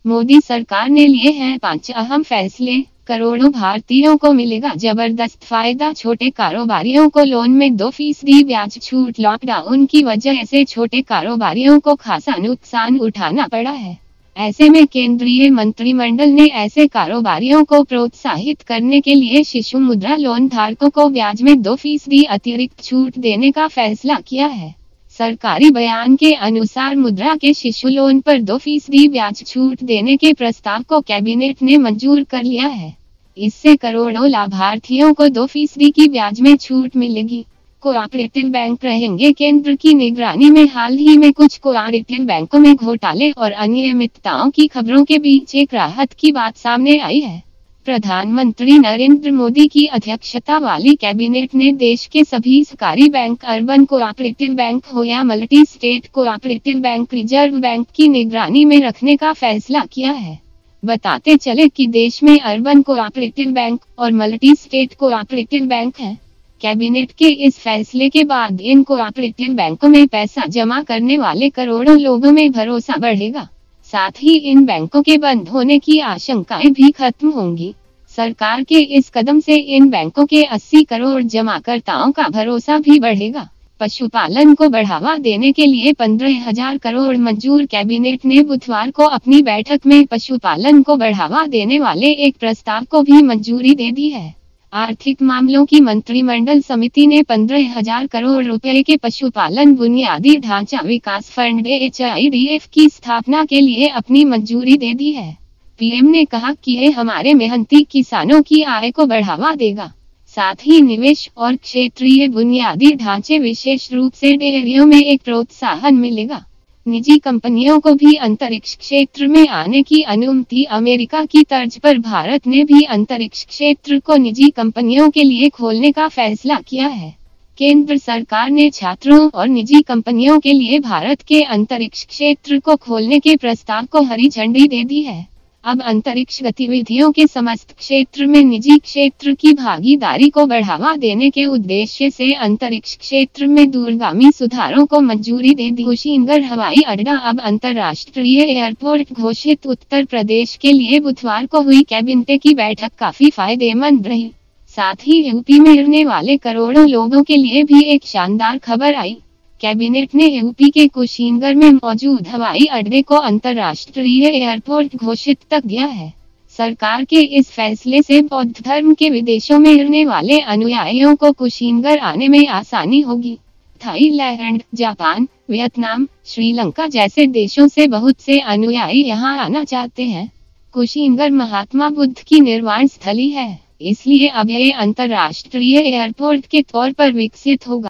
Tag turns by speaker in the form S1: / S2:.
S1: मोदी सरकार ने लिए हैं 5 अहम फैसले। करोड़ों भारतीयों को मिलेगा जबरदस्त फायदा। छोटे कारोबारियों को लोन में 2% ब्याज छूट। लॉकडाउन की वजह से छोटे कारोबारियों को खासा नुकसान उठाना पड़ा है। ऐसे में केंद्रीय मंत्रिमंडल ने ऐसे कारोबारियों को प्रोत्साहित करने के लिए शिशु मुद्रा लोन धारकों को ब्याज में 2% अतिरिक्त छूट देने का फैसला किया है। सरकारी बयान के अनुसार मुद्रा के शिशु लोन पर 2% ब्याज छूट देने के प्रस्ताव को कैबिनेट ने मंजूर कर लिया है। इससे करोड़ों लाभार्थियों को 2% की ब्याज में छूट मिलेगी। कोऑपरेटिव बैंक रहेंगे केंद्र की निगरानी में। हाल ही में कुछ कोऑपरेटिव बैंकों में घोटाले और अनियमितताओं की खबरों के बीच एक राहत की बात सामने आई है। प्रधानमंत्री नरेंद्र मोदी की अध्यक्षता वाली कैबिनेट ने देश के सभी सरकारी बैंक, अर्बन कोऑपरेटिव बैंक हो या multi state cooperative bank, reserve bank की निगरानी में रखने का फैसला किया है। बताते चले कि देश में अर्बन कोऑपरेटिव बैंक और मल्टी स्टेट कोऑपरेटिव बैंक हैं। कैबिनेट के इस फैसले के बाद इन कोऑपरेटिव बैंकों में पैसा जमा करने वाले करोड़ों लोगों में भरोसा बढ़ेगा। साथ ही इन बैंकों के बंद होने की आशंकाएं भी खत्म होंगी। सरकार के इस कदम से इन बैंकों के 80 करोड़ जमाकर्ताओं का भरोसा भी बढ़ेगा। पशुपालन को बढ़ावा देने के लिए 15,000 करोड़ मंजूर। कैबिनेट ने बुधवार को अपनी बैठक में पशुपालन को बढ़ावा देने वाले एक प्रस्ताव को भी मंजूरी दे दी है। आर्थिक मामलों की मंत्रिमंडल समिति ने 15,000 करोड़ रुपए के पशुपालन बुनियादी ढांचा विकास फंड HIDF की स्थापना के लिए अपनी मंजूरी दे दी है। पीएम ने कहा कि ये हमारे मेहनती किसानों की आय को बढ़ावा देगा। साथ ही निवेश और क्षेत्रीय बुनियादी ढांचे, विशेष रूप से डेयरियों में एक प्रोत्साहन मिलेगा। निजी कंपनियों को भी अंतरिक्ष क्षेत्र में आने की अनुमति। अमेरिका की तर्ज पर भारत ने भी अंतरिक्ष क्षेत्र को निजी कंपनियों के लिए खोलने का फैसला किया है। केंद्र सरकार ने छात्रों और निजी कंपनियों के लिए भारत के अंतरिक्ष क्षेत्र को खोलने के प्रस्ताव को हरी झंडी दे दी है। अब अंतरिक्ष गतिविधियों के समस्त क्षेत्र में निजी क्षेत्र की भागीदारी को बढ़ावा देने के उद्देश्य से अंतरिक्ष क्षेत्र में दूरगामी सुधारों को मंजूरी दे दी। कुशीनगर हवाई अड्डा अब अंतर्राष्ट्रीय एयरपोर्ट घोषित। उत्तर प्रदेश के लिए बुधवार को हुई कैबिनेट की बैठक काफी फायदेमंद रही। साथ ही यूपी में रहने वाले करोड़ों लोगों के लिए भी एक शानदार खबर आई। कैबिनेट ने यूपी के कुशीनगर में मौजूद हवाई अड्डे को अंतर्राष्ट्रीय एयरपोर्ट घोषित तक किया है। सरकार के इस फैसले से बौद्ध धर्म के विदेशों में रहने वाले अनुयायियों को कुशीनगर आने में आसानी होगी। थाईलैंड, जापान, वियतनाम, श्रीलंका जैसे देशों से बहुत से अनुयायी यहां आना चाहते हैं। कुशीनगर महात्मा बुद्ध की निर्वाण स्थली है, इसलिए अब यह अंतर्राष्ट्रीय एयरपोर्ट के तौर पर विकसित होगा।